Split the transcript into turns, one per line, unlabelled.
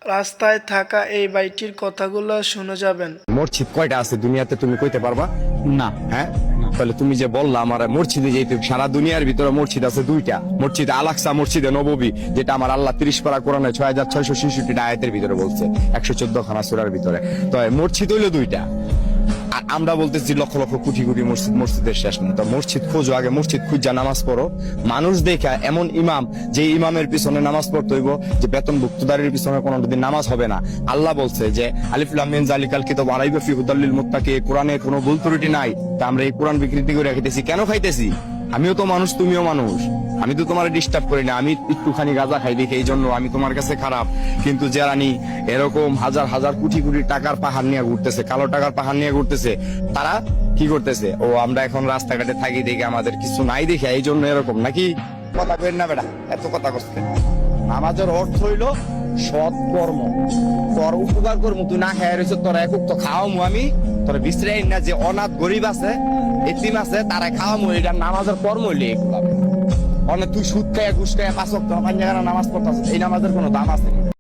রাস্তায় থাকা এই বাইটির কথাগুলো শুনে যাবেন।
মসজিদ কয়টা আছে দুনিয়াতে তুমি কইতে পারবা?
না।
হ্যাঁ, তাহলে তুমি যে বললা আমার মসজিদে যেতে, সারা দুনিয়ার ভিতরে মসজিদ আছে দুইটা, মসজিদ আল আকসা, মসজিদে নববী, যেটা আমার আল্লাহ 30 পারা কোরআনে 6666 আয়াতের ভিতরে বলছে, 114 খানা সূরার ভিতরে। তো মসজিদ হইলো দুইটা, আর আমরা বলতেছি লক্ষ লক্ষ কোটি কোটি মসজিদ, মসজিদের শেষ নেই। তো মসজিদ খোঁজো, আগে মসজিদ খুঁজা নামাজ পড়ো। মানুষ দেখা এমন ইমাম, যে ইমামের পিছনে নামাজ পড়তে হইব, যে বেতনভুক্তদারির পিছনে কোনোদিন নামাজ হবে না। আল্লাহ বলছে যে আলিফ লাম মিম যালিকাল কিতাব লা রাইবা ফিহি হুদাল লিল মুত্তাকিন, কোরআনে কোনো ভুল ত্রুটি নাই। তা আমরা এই কোরআন বিকৃতি করে খাইতেছি কেন? খাইতেছি আমিও তো মানুষ, তুমিও মানুষ, আমি তো তোমার ডিস্টার্ব করি না। আমি একটুখানি গাঁজা খাই দেখি এই জন্য আমি তোমার কাছে খারাপ, কিন্তু যারা নি এরকম হাজার হাজার কোটি কোটি টাকার পাহাড় নিয়ে ঘুরতেছে, কালো টাকার পাহাড় নিয়ে ঘুরতেছে, তারা কি করতেছে? ও আমরা এখন রাস্তাঘাটে থাকি দেখে আমাদের কিছু নাই দেখে এই জন্য এরকম নাকি? কথা কই না বেটা, এত কথা করছে। নামাজের অর্থ হইলো সৎ কর্ম, তোর উপকার করবো। তুই না খাই রয়েছে, তোরা একক তো খাওয়ামু আমি, তোরা বিশ্রাই না। যে অনাথ গরিব আছে, এতিম আছে, তারা খাওয়ামু। এটা নামাজের কর্ম হইলে এগুলো। অনেক তুই সুদ খাইয়া ঘুষ খাইয়া 5 ওয়াক্ত 5 জায়গায় নামাজ পড়তাছিস, এই নামাজের কোনো দাম আছে?